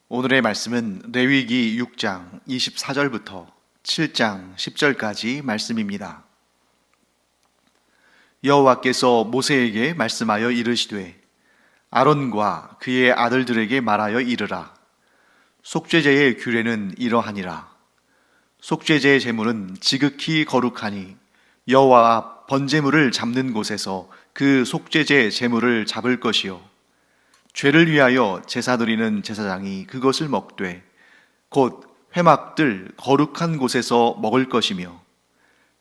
오늘의 말씀은 레위기 6장 24절부터 7장 10절까지 말씀입니다. 여호와께서 모세에게 말씀하여 이르시되 아론과 그의 아들들에게 말하여 이르라. 속죄제의 규례는 이러하니라. 속죄제의 제물은 지극히 거룩하니 여호와 앞 번제물을 잡는 곳에서 그 속죄제 제물을 잡을 것이요 죄를 위하여 제사 드리는 제사장이 그것을 먹되 곧 회막들 거룩한 곳에서 먹을 것이며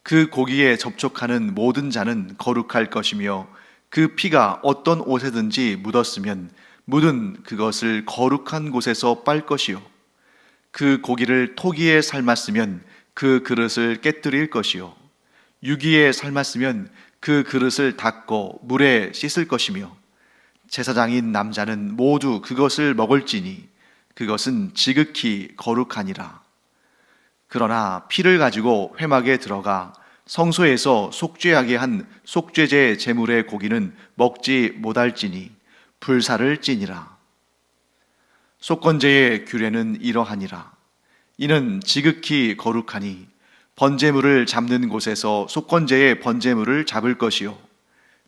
그 고기에 접촉하는 모든 자는 거룩할 것이며 그 피가 어떤 옷에든지 묻었으면 묻은 그것을 거룩한 곳에서 빨 것이요 그 고기를 토기에 삶았으면 그 그릇을 깨뜨릴 것이요 유기에 삶았으면 그 그릇을 닦고 물에 씻을 것이며 제사장인 남자는 모두 그것을 먹을지니 그것은 지극히 거룩하니라. 그러나 피를 가지고 회막에 들어가 성소에서 속죄하게 한 속죄제 제물의 고기는 먹지 못할지니 불사를 찌니라. 속건제의 규례는 이러하니라. 이는 지극히 거룩하니 번제물을 잡는 곳에서 속건제의 번제물을 잡을 것이요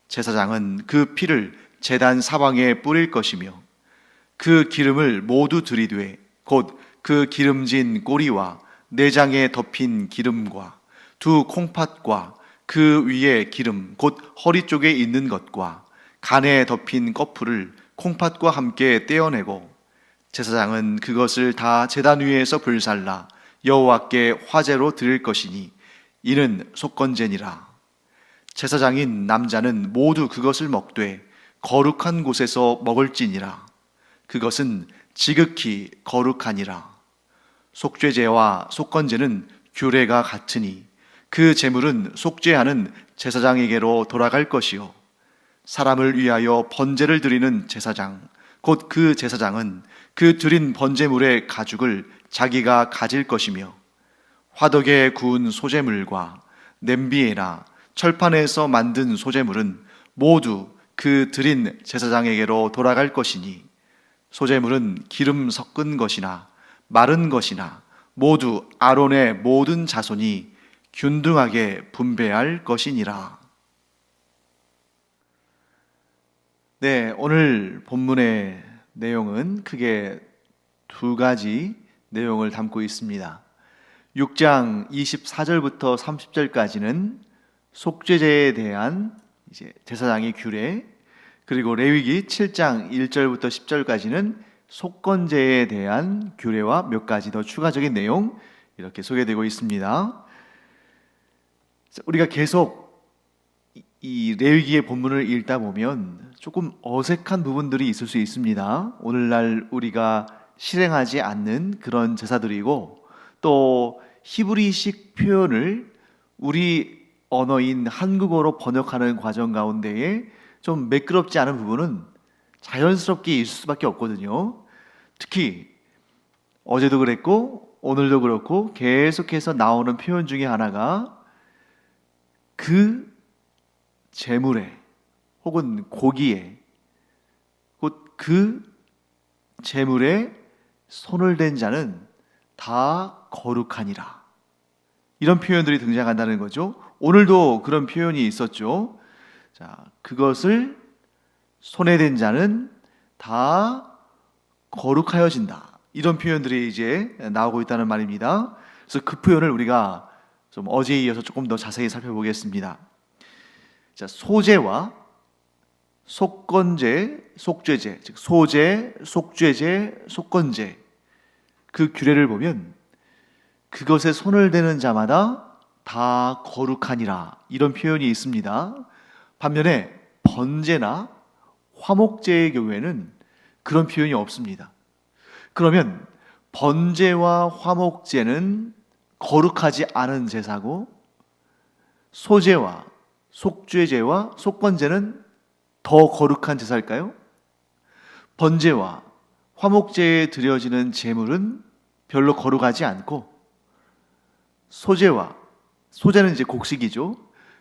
제사장은 그 피를 제단 사방에 뿌릴 것이며 그 기름을 모두 들이되 곧 그 기름진 꼬리와 내장에 덮인 기름과 두 콩팥과 그 위에 기름 곧 허리 쪽에 있는 것과 간에 덮인 꺼풀을 콩팥과 함께 떼어내고 제사장은 그것을 다 제단 위에서 불살라 여호와께 화제로 드릴 것이니 이는 속건제니라. 제사장인 남자는 모두 그것을 먹되 거룩한 곳에서 먹을지니라. 그것은 지극히 거룩하니라. 속죄제와 속건제는 규례가 같으니 그 제물은 속죄하는 제사장에게로 돌아갈 것이요 사람을 위하여 번제를 드리는 제사장 곧 그 제사장은 그 드린 번제물의 가죽을 자기가 가질 것이며 화덕에 구운 소제물과 냄비에나 철판에서 만든 소제물은 모두 그 드린 제사장에게로 돌아갈 것이니 소제물은 기름 섞은 것이나 마른 것이나 모두 아론의 모든 자손이 균등하게 분배할 것이니라. 네, 오늘 본문의 내용은 크게 두 가지 내용을 담고 있습니다. 6장 24절부터 30절까지는 속죄제에 대한 제사장의 규례, 그리고 레위기 7장 1절부터 10절까지는 속건제에 대한 규례와 몇 가지 더 추가적인 내용 이렇게 소개되고 있습니다. 우리가 계속 이 레위기의 본문을 읽다 보면 조금 어색한 부분들이 있을 수 있습니다. 오늘날 우리가 실행하지 않는 그런 제사들이고 또 히브리식 표현을 우리 언어인 한국어로 번역하는 과정 가운데에 좀 매끄럽지 않은 부분은 자연스럽게 있을 수밖에 없거든요. 특히 어제도 그랬고 오늘도 그렇고 계속해서 나오는 표현 중에 하나가 그 제물에 혹은 고기에 곧 그 제물에 손을 댄 자는 다 거룩하니라. 이런 표현들이 등장한다는 거죠. 오늘도 그런 표현이 있었죠. 자, 그것을 손에 댄 자는 다 거룩하여진다. 이런 표현들이 이제 나오고 있다는 말입니다. 그래서 그 표현을 우리가 좀 어제에 이어서 조금 더 자세히 살펴보겠습니다. 자, 소제와 속건제, 속죄제, 즉 소제, 속죄제, 속건제 그 규례를 보면 그것에 손을 대는 자마다 다 거룩하니라 이런 표현이 있습니다. 반면에 번제나 화목제의 경우에는 그런 표현이 없습니다. 그러면 번제와 화목제는 거룩하지 않은 제사고 소제와 속죄제와 속건제는 더 거룩한 제사일까요? 번제와 화목제에 드려지는 제물은 별로 거룩하지 않고 소제는 이제 곡식이죠.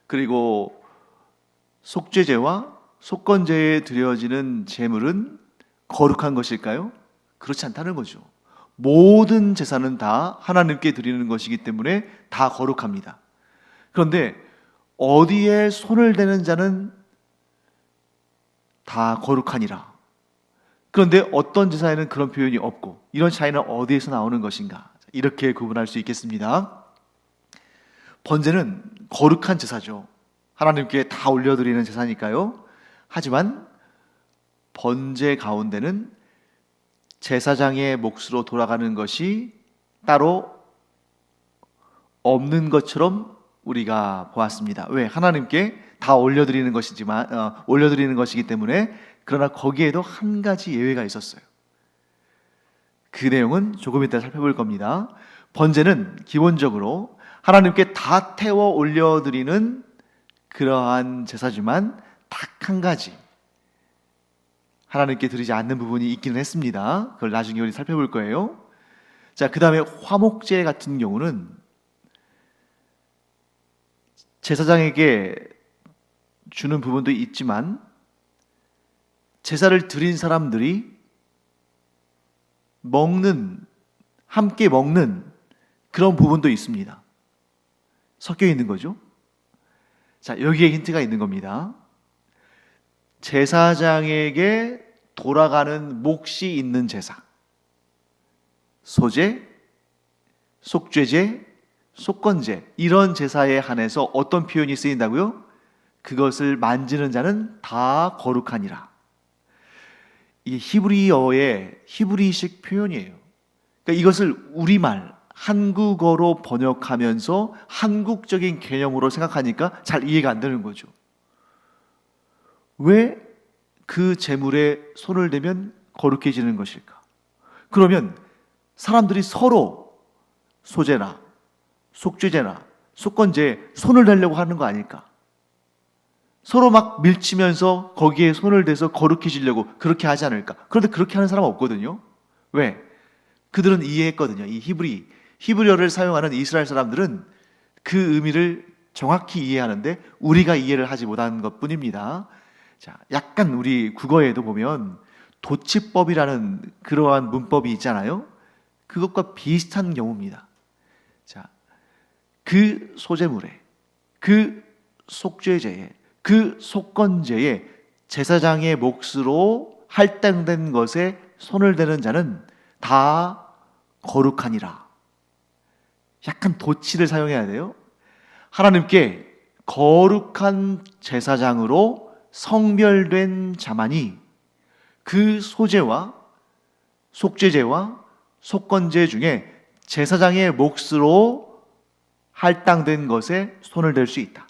그리고 속죄제와 속건제에 드려지는 제물은 거룩한 것일까요? 그렇지 않다는 거죠. 모든 제사는 다 하나님께 드리는 것이기 때문에 다 거룩합니다. 그런데 어디에 손을 대는 자는 다 거룩하니라. 그런데 어떤 제사에는 그런 표현이 없고, 이런 차이는 어디에서 나오는 것인가? 이렇게 구분할 수 있겠습니다. 번제는 거룩한 제사죠. 하나님께 다 올려드리는 제사니까요. 하지만 번제 가운데는 제사장의 몫으로 돌아가는 것이 따로 없는 것처럼 우리가 보았습니다. 왜? 하나님께 다 올려드리는 것이기 때문에. 그러나 거기에도 한 가지 예외가 있었어요. 그 내용은 조금 이따 살펴볼 겁니다. 번제는 기본적으로 하나님께 다 태워 올려드리는 그러한 제사지만 딱 한 가지 하나님께 드리지 않는 부분이 있기는 했습니다. 그걸 나중에 우리 살펴볼 거예요. 자, 그 다음에 화목제 같은 경우는 제사장에게 주는 부분도 있지만 제사를 드린 사람들이 함께 먹는 그런 부분도 있습니다. 섞여 있는 거죠. 자, 여기에 힌트가 있는 겁니다. 제사장에게 돌아가는 몫이 있는 제사, 소제, 속죄제, 속건제, 이런 제사에 한해서 어떤 표현이 쓰인다고요? 그것을 만지는 자는 다 거룩하니라. 이 히브리어의 히브리식 표현이에요. 그러니까 이것을 우리말, 한국어로 번역하면서 한국적인 개념으로 생각하니까 잘 이해가 안 되는 거죠. 왜 그 제물에 손을 대면 거룩해지는 것일까? 그러면 사람들이 서로 소제나 속죄제나 속건제에 손을 대려고 하는 거 아닐까? 서로 막 밀치면서 거기에 손을 대서 거룩해지려고 그렇게 하지 않을까? 그런데 그렇게 하는 사람은 없거든요. 왜? 그들은 이해했거든요. 이 히브리어를 사용하는 이스라엘 사람들은 그 의미를 정확히 이해하는데 우리가 이해를 하지 못한 것뿐입니다. 자, 약간 우리 국어에도 보면 도치법이라는 그러한 문법이 있잖아요. 그것과 비슷한 경우입니다. 자, 그 소제물에, 그 속죄제에, 그 속건제에 제사장의 몫으로 할당된 것에 손을 대는 자는 다 거룩하니라. 약간 도치를 사용해야 돼요. 하나님께 거룩한 제사장으로 성별된 자만이 그 소제와 속죄제와 속건제 중에 제사장의 몫으로 할당된 것에 손을 댈 수 있다.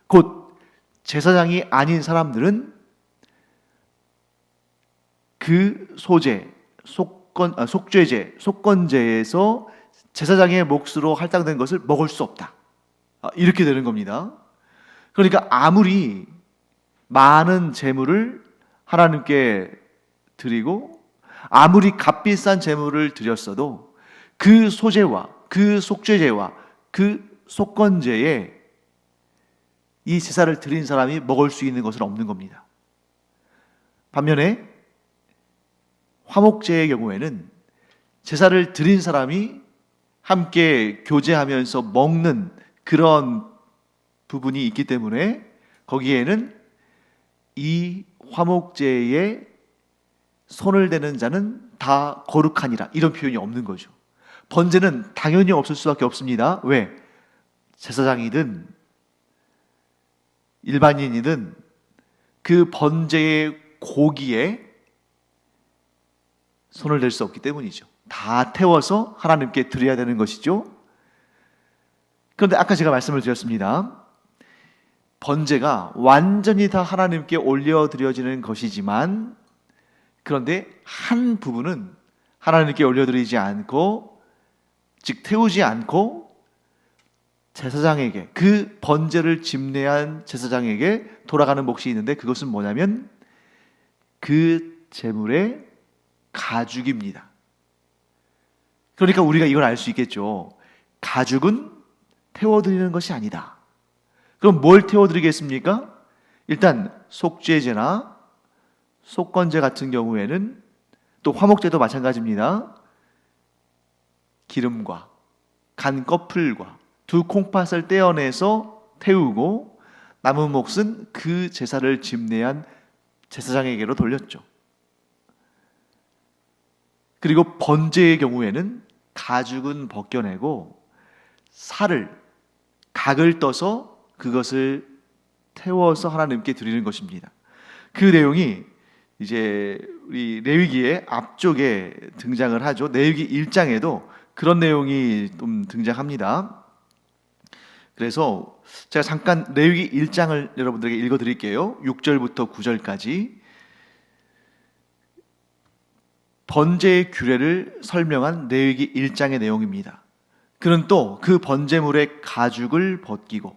곧 제사장이 아닌 사람들은 그 소제, 속죄제, 속건제에서 제사장의 몫으로 할당된 것을 먹을 수 없다. 이렇게 되는 겁니다. 그러니까 아무리 많은 제물을 하나님께 드리고 아무리 값비싼 제물을 드렸어도 그 소제와 그 속죄제와 그 속건제에 이 제사를 드린 사람이 먹을 수 있는 것은 없는 겁니다. 반면에 화목제의 경우에는 제사를 드린 사람이 함께 교제하면서 먹는 그런 부분이 있기 때문에 거기에는 이 화목제에 손을 대는 자는 다 거룩하니라 이런 표현이 없는 거죠. 번제는 당연히 없을 수밖에 없습니다. 왜? 제사장이든 일반인이든 그 번제의 고기에 손을 댈 수 없기 때문이죠. 다 태워서 하나님께 드려야 되는 것이죠. 그런데 아까 제가 말씀을 드렸습니다. 번제가 완전히 다 하나님께 올려드려지는 것이지만 그런데 한 부분은 하나님께 올려드리지 않고 즉 태우지 않고 제사장에게 그 번제를 집례한 제사장에게 돌아가는 몫이 있는데 그것은 뭐냐면 그 제물의 가죽입니다. 그러니까 우리가 이걸 알 수 있겠죠. 가죽은 태워드리는 것이 아니다. 그럼 뭘 태워드리겠습니까? 일단 속죄제나 속건제 같은 경우에는 또 화목제도 마찬가지입니다. 기름과 간 껍풀과 두 콩팥을 떼어내서 태우고 남은 몫은 그 제사를 집례한 제사장에게로 돌렸죠. 그리고 번제의 경우에는 가죽은 벗겨내고 살을 각을 떠서 그것을 태워서 하나님께 드리는 것입니다. 그 내용이 이제 우리 레위기의 앞쪽에 등장을 하죠. 레위기 1장에도 그런 내용이 좀 등장합니다. 그래서 제가 잠깐 레위기 1장을 여러분들에게 읽어드릴게요. 6절부터 9절까지 번제의 규례를 설명한 레위기 1장의 내용입니다. 그는 또 그 번제물의 가죽을 벗기고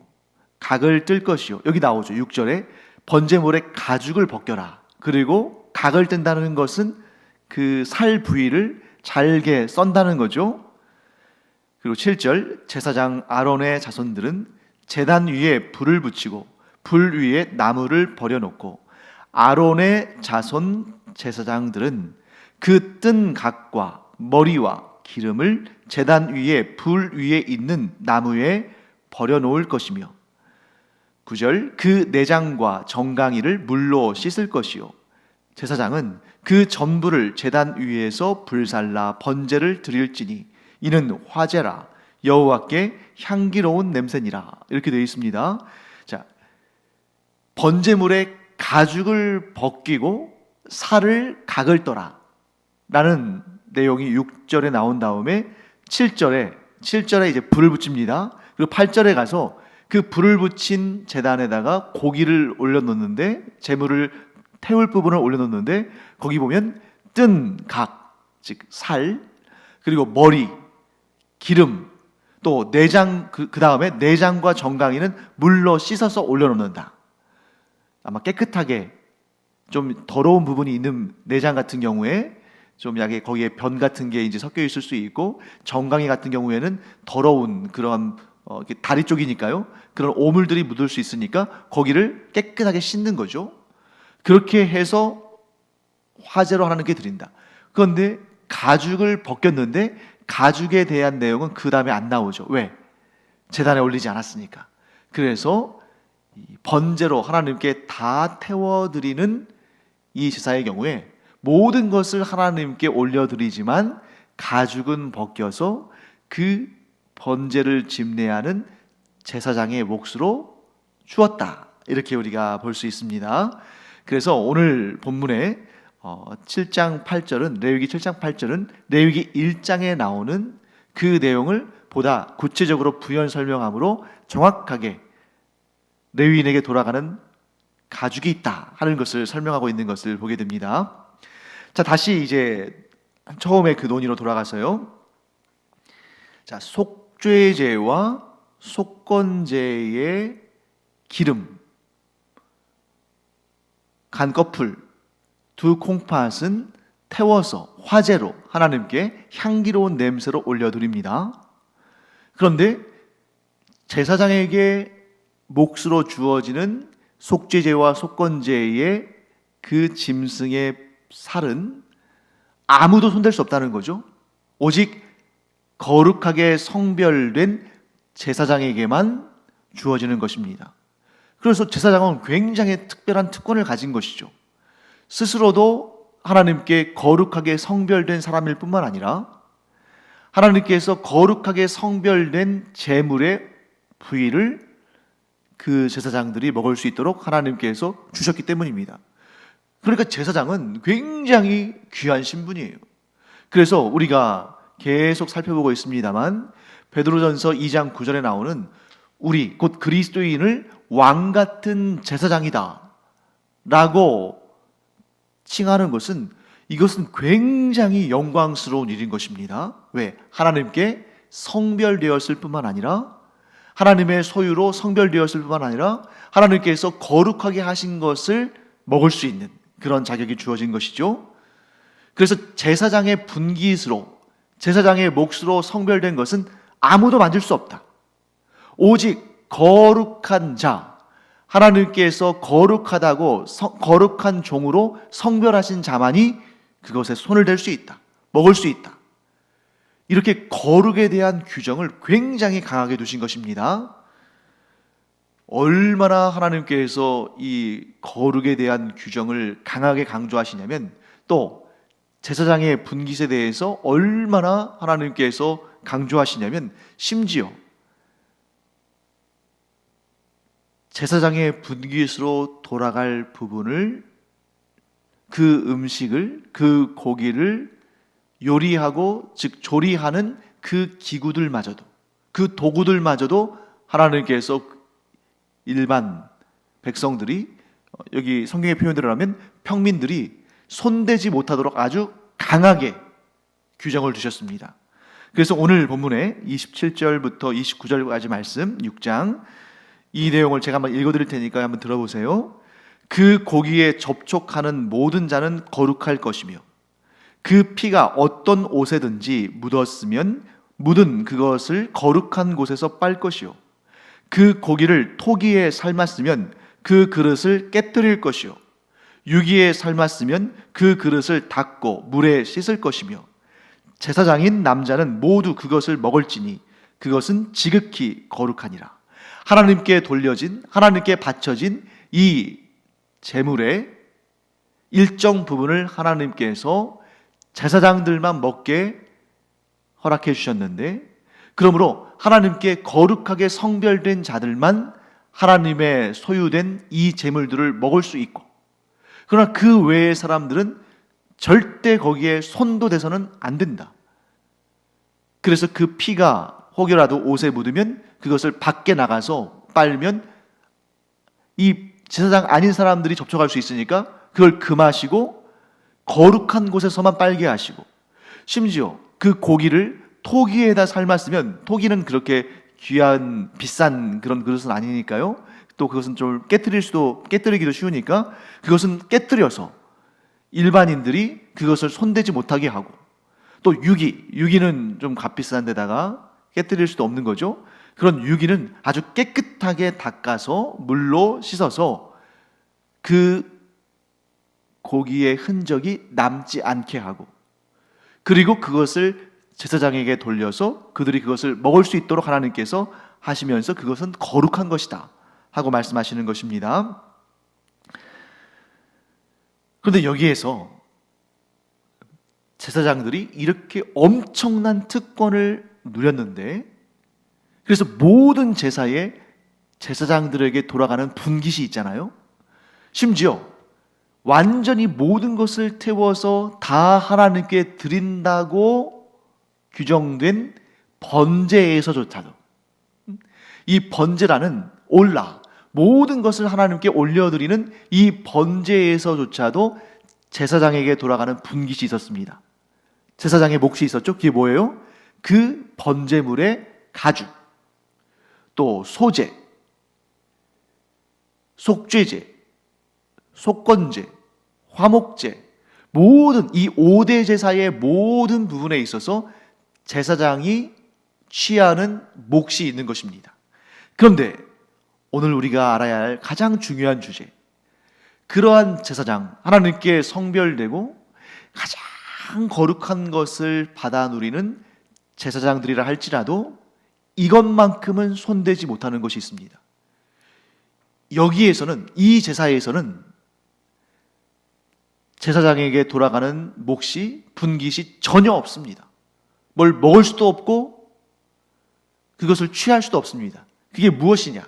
각을 뜰 것이요. 여기 나오죠. 6절에 번제물의 가죽을 벗겨라. 그리고 각을 뜬다는 것은 그 살 부위를 잘게 썬다는 거죠. 그리고 7절 제사장 아론의 자손들은 제단 위에 불을 붙이고 불 위에 나무를 버려놓고 아론의 자손 제사장들은 그 뜬 각과 머리와 기름을 제단 위에 불 위에 있는 나무에 버려놓을 것이며 9절 그 내장과 정강이를 물로 씻을 것이요 제사장은 그 전부를 제단 위에서 불살라 번제를 드릴지니 이는 화제라 여호와께 향기로운 냄새니라. 이렇게 되어 있습니다. 자, 번제물의 가죽을 벗기고 살을 각을 떠라 라는 내용이 6절에 나온 다음에 7절에 이제 불을 붙입니다. 그리고 8절에 가서 그 불을 붙인 제단에다가 고기를 올려놓는데 제물을 태울 부분을 올려놓는데 거기 보면 뜬 각, 즉 살, 그리고 머리, 기름, 또 내장, 그 다음에 내장과 정강이는 물로 씻어서 올려놓는다. 아마 깨끗하게 좀 더러운 부분이 있는 내장 같은 경우에 좀 약에 거기에 변 같은 게 이제 섞여 있을 수 있고 정강이 같은 경우에는 더러운 그런 다리 쪽이니까요. 그런 오물들이 묻을 수 있으니까 거기를 깨끗하게 씻는 거죠. 그렇게 해서 화제로 하나님께 드린다. 그런데 가죽을 벗겼는데 가죽에 대한 내용은 그 다음에 안 나오죠. 왜? 제단에 올리지 않았으니까. 그래서 번제로 하나님께 다 태워드리는 이 제사의 경우에 모든 것을 하나님께 올려드리지만 가죽은 벗겨서 그 번제를 집례하는 제사장의 몫으로 주었다. 이렇게 우리가 볼 수 있습니다. 그래서 오늘 본문에 7장 8절은 레위기 7장 8절은 레위기 1장에 나오는 그 내용을 보다 구체적으로 부연 설명함으로 정확하게 레위인에게 돌아가는 가죽이 있다 하는 것을 설명하고 있는 것을 보게 됩니다. 자, 다시 이제 처음에 그 논의로 돌아가서요. 자, 속죄제와 속건제의 기름, 간꺼풀, 두 콩팥은 태워서 화제로 하나님께 향기로운 냄새로 올려드립니다. 그런데 제사장에게 몫으로 주어지는 속죄제와 속건제의 그 짐승의 살은 아무도 손댈 수 없다는 거죠. 오직 거룩하게 성별된 제사장에게만 주어지는 것입니다. 그래서 제사장은 굉장히 특별한 특권을 가진 것이죠. 스스로도 하나님께 거룩하게 성별된 사람일 뿐만 아니라 하나님께서 거룩하게 성별된 제물의 부위를 그 제사장들이 먹을 수 있도록 하나님께서 주셨기 때문입니다. 그러니까 제사장은 굉장히 귀한 신분이에요. 그래서 우리가 계속 살펴보고 있습니다만 베드로전서 2장 9절에 나오는 우리 곧 그리스도인을 왕 같은 제사장이다 라고 칭하는 것은 이것은 굉장히 영광스러운 일인 것입니다. 왜? 하나님께 성별되었을 뿐만 아니라 하나님의 소유로 성별되었을 뿐만 아니라 하나님께서 거룩하게 하신 것을 먹을 수 있는 그런 자격이 주어진 것이죠. 그래서 제사장의 분깃으로 제사장의 몫으로 성별된 것은 아무도 만질 수 없다. 오직 거룩한 자, 하나님께서 거룩하다고 거룩한 종으로 성별하신 자만이 그것에 손을 댈 수 있다. 먹을 수 있다. 이렇게 거룩에 대한 규정을 굉장히 강하게 두신 것입니다. 얼마나 하나님께서 이 거룩에 대한 규정을 강하게 강조하시냐면, 또 제사장의 분깃에 대해서 얼마나 하나님께서 강조하시냐면, 심지어 제사장의 분깃으로 돌아갈 부분을, 그 음식을, 그 고기를 요리하고, 즉 조리하는 그 기구들마저도, 그 도구들마저도 하나님께서 일반 백성들이, 여기 성경의 표현대로 하면 평민들이 손대지 못하도록 아주 강하게 규정을 두셨습니다. 그래서 오늘 본문에 27절부터 29절까지 말씀, 6장, 이 내용을 제가 한번 읽어드릴 테니까 한번 들어보세요. 그 고기에 접촉하는 모든 자는 거룩할 것이며, 그 피가 어떤 옷에든지 묻었으면 묻은 그것을 거룩한 곳에서 빨 것이요, 그 고기를 토기에 삶았으면 그 그릇을 깨뜨릴 것이요, 유기에 삶았으면 그 그릇을 닦고 물에 씻을 것이며, 제사장인 남자는 모두 그것을 먹을지니 그것은 지극히 거룩하니라. 하나님께 돌려진, 하나님께 바쳐진 이 제물의 일정 부분을 하나님께서 제사장들만 먹게 허락해 주셨는데, 그러므로 하나님께 거룩하게 성별된 자들만 하나님의 소유된 이 제물들을 먹을 수 있고, 그러나 그 외의 사람들은 절대 거기에 손도 대서는 안 된다. 그래서 그 피가 혹여라도 옷에 묻으면 그것을 밖에 나가서 빨면 이 제사장 아닌 사람들이 접촉할 수 있으니까 그걸 금하시고 거룩한 곳에서만 빨게 하시고, 심지어 그 고기를 토기에다 삶았으면, 토기는 그렇게 귀한 비싼 그런 그릇은 아니니까요, 또 그것은 좀 깨뜨리기도 쉬우니까 그것은 깨뜨려서 일반인들이 그것을 손대지 못하게 하고, 또 유기는 좀 값비싼 데다가 깨뜨릴 수도 없는 거죠. 그런 유기는 아주 깨끗하게 닦아서 물로 씻어서 그 고기의 흔적이 남지 않게 하고, 그리고 그것을 제사장에게 돌려서 그들이 그것을 먹을 수 있도록 하나님께서 하시면서 그것은 거룩한 것이다 하고 말씀하시는 것입니다. 그런데 여기에서 제사장들이 이렇게 엄청난 특권을 누렸는데, 그래서 모든 제사에 제사장들에게 돌아가는 분깃이 있잖아요. 심지어 완전히 모든 것을 태워서 다 하나님께 드린다고 규정된 번제에서조차도, 이 번제라는 올라, 모든 것을 하나님께 올려드리는 이 번제에서조차도 제사장에게 돌아가는 분깃이 있었습니다. 제사장의 몫이 있었죠. 그게 뭐예요? 그 번제물의 가죽, 또 소제, 속죄제, 속건제, 화목제, 모든 이 5대 제사의 모든 부분에 있어서 제사장이 취하는 몫이 있는 것입니다. 그런데 오늘 우리가 알아야 할 가장 중요한 주제, 그러한 제사장, 하나님께 성별되고 가장 거룩한 것을 받아 누리는 제사장들이라 할지라도 이것만큼은 손대지 못하는 것이 있습니다. 여기에서는, 이 제사에서는 제사장에게 돌아가는 몫이, 분깃이 전혀 없습니다. 뭘 먹을 수도 없고 그것을 취할 수도 없습니다. 그게 무엇이냐?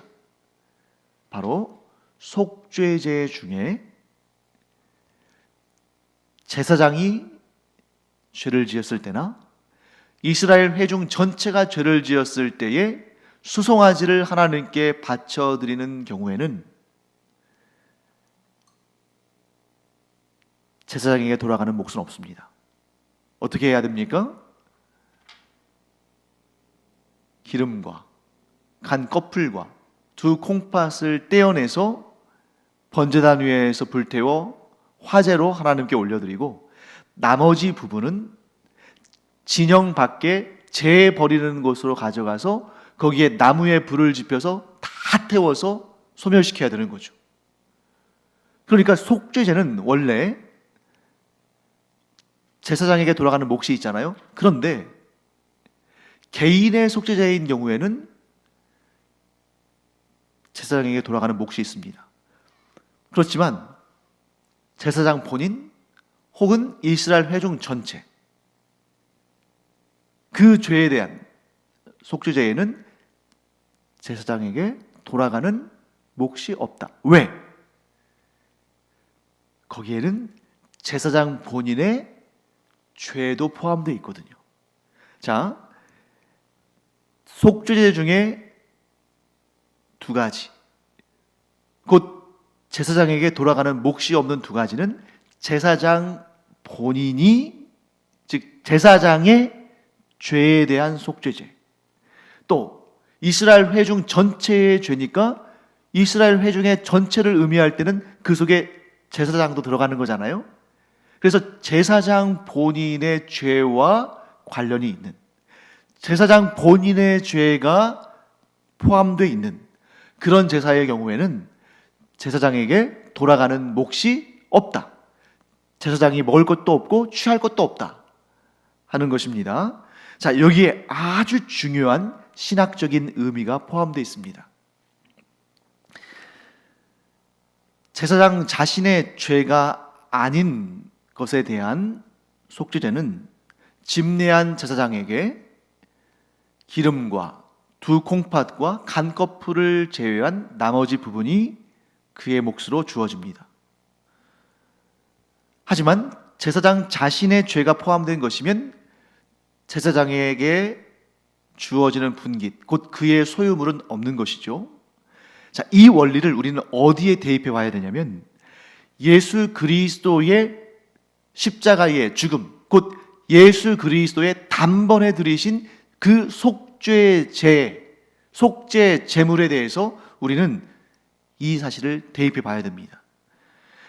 바로 속죄제 중에 제사장이 죄를 지었을 때나 이스라엘 회중 전체가 죄를 지었을 때에 수송아지를 하나님께 바쳐드리는 경우에는 제사장에게 돌아가는 몫은 없습니다. 어떻게 해야 됩니까? 기름과 간 껍질과 두 콩팥을 떼어내서 번제단 위에서 불태워 화제로 하나님께 올려드리고, 나머지 부분은 진영 밖에 재 버리는 곳으로 가져가서 거기에 나무에 불을 지펴서 다 태워서 소멸시켜야 되는 거죠. 그러니까 속죄제는 원래 제사장에게 돌아가는 몫이 있잖아요. 그런데 개인의 속죄제인 경우에는 제사장에게 돌아가는 몫이 있습니다. 그렇지만 제사장 본인 혹은 이스라엘 회중 전체, 그 죄에 대한 속죄제에는 제사장에게 돌아가는 몫이 없다. 왜? 거기에는 제사장 본인의 죄도 포함되어 있거든요. 자, 속죄제 중에 두 가지, 곧 제사장에게 돌아가는 몫이 없는 두 가지는 제사장 본인이, 즉 제사장의 죄에 대한 속죄제, 또 이스라엘 회중 전체의 죄니까 이스라엘 회중의 전체를 의미할 때는 그 속에 제사장도 들어가는 거잖아요. 그래서 제사장 본인의 죄와 관련이 있는, 제사장 본인의 죄가 포함되어 있는 그런 제사의 경우에는 제사장에게 돌아가는 몫이 없다. 제사장이 먹을 것도 없고 취할 것도 없다 하는 것입니다. 자, 여기에 아주 중요한 신학적인 의미가 포함되어 있습니다. 제사장 자신의 죄가 아닌 것에 대한 속죄제는 집례한 제사장에게 기름과 두 콩팥과 간꺼풀을 제외한 나머지 부분이 그의 몫으로 주어집니다. 하지만 제사장 자신의 죄가 포함된 것이면 제사장에게 주어지는 분깃, 곧 그의 소유물은 없는 것이죠. 자, 이 원리를 우리는 어디에 대입해 봐야 되냐면 예수 그리스도의 십자가의 죽음, 곧 예수 그리스도의 단번에 들이신 그 속죄 제물에 대해서 우리는 이 사실을 대입해 봐야 됩니다.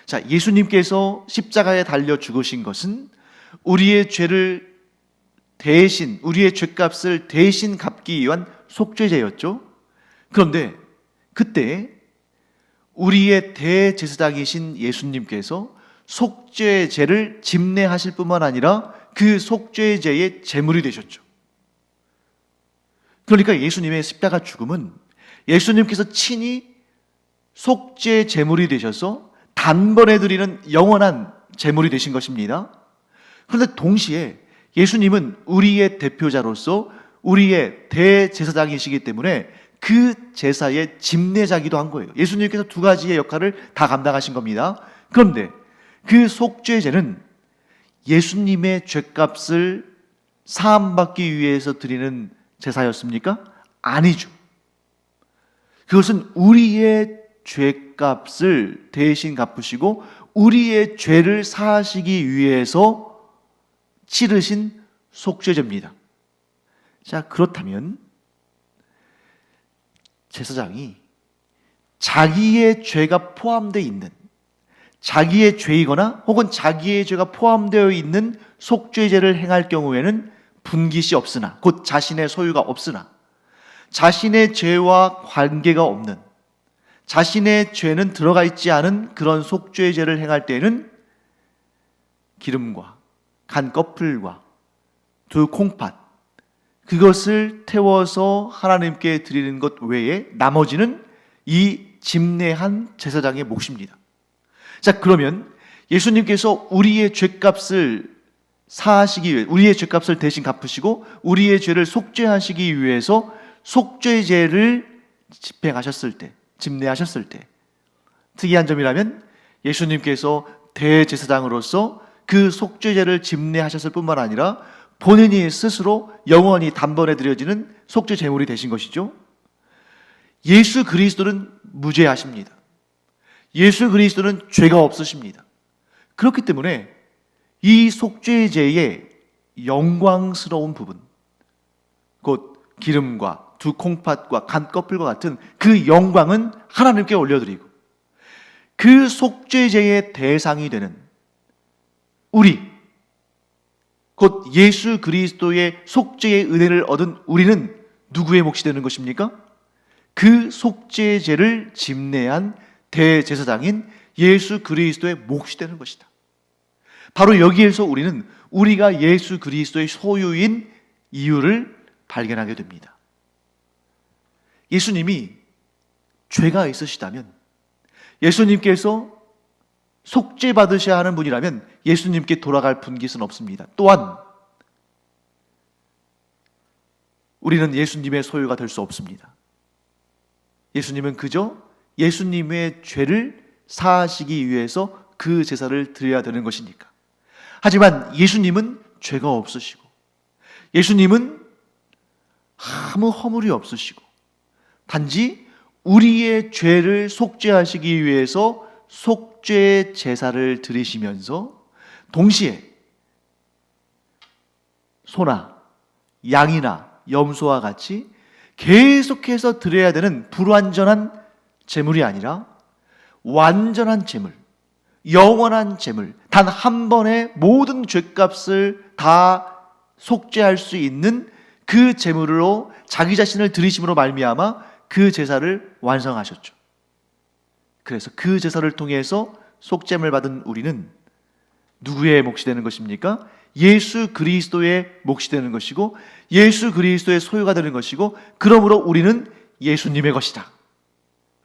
자, 예수님께서 십자가에 달려 죽으신 것은 우리의 죄를 대신, 우리의 죄값을 대신 갚기 위한 속죄제였죠. 그런데 그때 우리의 대제사장이신 예수님께서 속죄제를 집례하실 뿐만 아니라 그 속죄제의 제물이 되셨죠. 그러니까 예수님의 십자가 죽음은 예수님께서 친히 속죄 제물이 되셔서 단번에 드리는 영원한 제물이 되신 것입니다. 그런데 동시에 예수님은 우리의 대표자로서 우리의 대제사장이시기 때문에 그 제사의 집례자기도 한 거예요. 예수님께서 두 가지의 역할을 다 감당하신 겁니다. 그런데 그 속죄제는 예수님의 죄값을 사함받기 위해서 드리는 제사였습니까? 아니죠. 그것은 우리의 죄값을 대신 갚으시고 우리의 죄를 사하시기 위해서 치르신 속죄제입니다. 자, 그렇다면 제사장이 자기의 죄가 포함되어 있는, 자기의 죄이거나 혹은 자기의 죄가 포함되어 있는 속죄제를 행할 경우에는 분깃이 없으나, 곧 자신의 소유가 없으나, 자신의 죄와 관계가 없는, 자신의 죄는 들어가 있지 않은 그런 속죄제를 행할 때에는 기름과 간꺼풀과 두 콩팥, 그것을 태워서 하나님께 드리는 것 외에 나머지는 이 집례한 제사장의 몫입니다. 자, 그러면 예수님께서 우리의 죄값을 사하시기 위해, 우리의 죄값을 대신 갚으시고 우리의 죄를 속죄하시기 위해서 속죄제를 집행하셨을 때, 집례하셨을 때 특이한 점이라면 예수님께서 대제사장으로서 그 속죄제를 집례하셨을 뿐만 아니라 본인이 스스로 영원히 단번에 드려지는 속죄 제물이 되신 것이죠. 예수 그리스도는 무죄하십니다. 예수 그리스도는 죄가 없으십니다. 그렇기 때문에 이 속죄제의 영광스러운 부분, 곧 기름과 두 콩팥과 간꺼풀과 같은 그 영광은 하나님께 올려드리고, 그 속죄제의 대상이 되는 우리, 곧 예수 그리스도의 속죄의 은혜를 얻은 우리는 누구의 몫이 되는 것입니까? 그 속죄제를 집례한 대제사장인 예수 그리스도의 몫이 되는 것이다. 바로 여기에서 우리는 우리가 예수 그리스도의 소유인 이유를 발견하게 됩니다. 예수님이 죄가 있으시다면, 예수님께서 속죄받으셔야 하는 분이라면 예수님께 돌아갈 분깃은 없습니다. 또한 우리는 예수님의 소유가 될 수 없습니다. 예수님은 그저 예수님의 죄를 사하시기 위해서 그 제사를 드려야 되는 것이니까. 하지만 예수님은 죄가 없으시고, 예수님은 아무 허물이 없으시고, 단지 우리의 죄를 속죄하시기 위해서 속죄 제사를 드리시면서 동시에 소나 양이나 염소와 같이 계속해서 드려야 되는 불완전한 제물이 아니라 완전한 제물, 영원한 제물, 단 한 번에 모든 죄값을 다 속죄할 수 있는 그 제물로 자기 자신을 드리심으로 말미암아 그 제사를 완성하셨죠. 그래서 그 제사를 통해서 속죄를 받은 우리는 누구의 몫이 되는 것입니까? 예수 그리스도의 몫이 되는 것이고, 예수 그리스도의 소유가 되는 것이고, 그러므로 우리는 예수님의 것이다.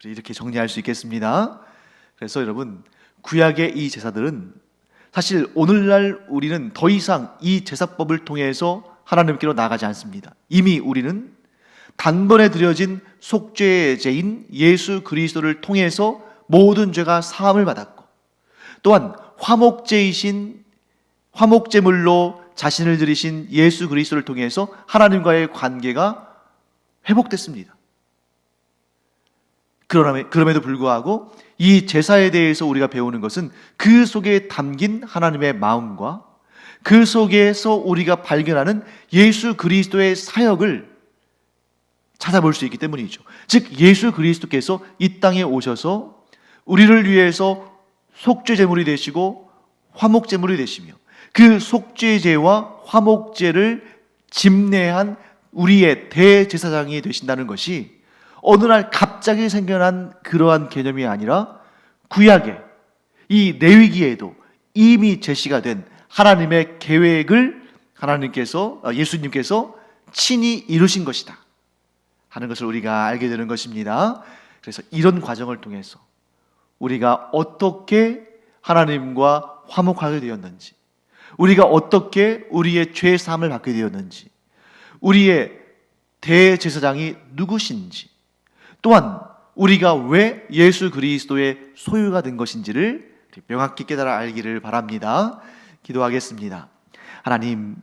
이렇게 정리할 수 있겠습니다. 그래서 여러분, 구약의 이 제사들은 사실 오늘날 우리는 더 이상 이 제사법을 통해서 하나님께로 나가지 않습니다. 이미 우리는 단번에 드려진 속죄제인 예수 그리스도를 통해서 모든 죄가 사함을 받았고, 또한 화목제물로 자신을 드리신 예수 그리스도를 통해서 하나님과의 관계가 회복됐습니다. 그럼에도 불구하고 이 제사에 대해서 우리가 배우는 것은 그 속에 담긴 하나님의 마음과 그 속에서 우리가 발견하는 예수 그리스도의 사역을 찾아볼 수 있기 때문이죠. 즉 예수 그리스도께서 이 땅에 오셔서 우리를 위해서 속죄제물이 되시고 화목제물이 되시며, 그 속죄제와 화목제를 집례한 우리의 대제사장이 되신다는 것이 어느 날 갑자기 생겨난 그러한 개념이 아니라 구약의 이 레위기에도 이미 제시가 된 하나님의 계획을 예수님께서 친히 이루신 것이다 하는 것을 우리가 알게 되는 것입니다. 그래서 이런 과정을 통해서 우리가 어떻게 하나님과 화목하게 되었는지, 우리가 어떻게 우리의 죄 사함을 받게 되었는지, 우리의 대제사장이 누구신지, 또한 우리가 왜 예수 그리스도의 소유가 된 것인지를 명확히 깨달아 알기를 바랍니다. 기도하겠습니다. 하나님,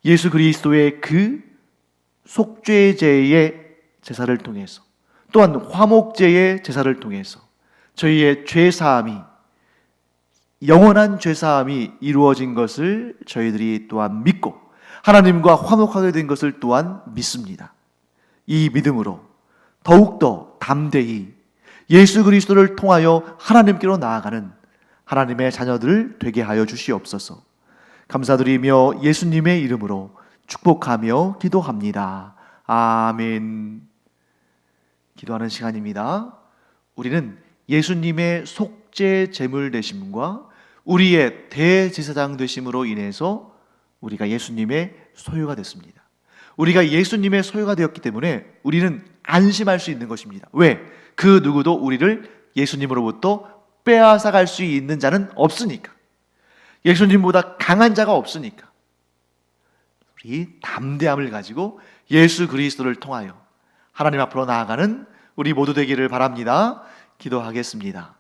예수 그리스도의 그 속죄제의 제사를 통해서, 또한 화목제의 제사를 통해서 저희의 죄사함이, 영원한 죄사함이 이루어진 것을 저희들이 또한 믿고 하나님과 화목하게 된 것을 또한 믿습니다. 이 믿음으로 더욱더 담대히 예수 그리스도를 통하여 하나님께로 나아가는 하나님의 자녀들 되게 하여 주시옵소서. 감사드리며 예수님의 이름으로 축복하며 기도합니다. 아멘. 기도하는 시간입니다. 우리는 예수님의 속죄 제물 되심과 우리의 대제사장 되심으로 인해서 우리가 예수님의 소유가 됐습니다. 우리가 예수님의 소유가 되었기 때문에 우리는 안심할 수 있는 것입니다. 왜? 그 누구도 우리를 예수님으로부터 빼앗아갈 수 있는 자는 없으니까. 예수님보다 강한 자가 없으니까. 우리 담대함을 가지고 예수 그리스도를 통하여 하나님 앞으로 나아가는 우리 모두 되기를 바랍니다. 기도하겠습니다.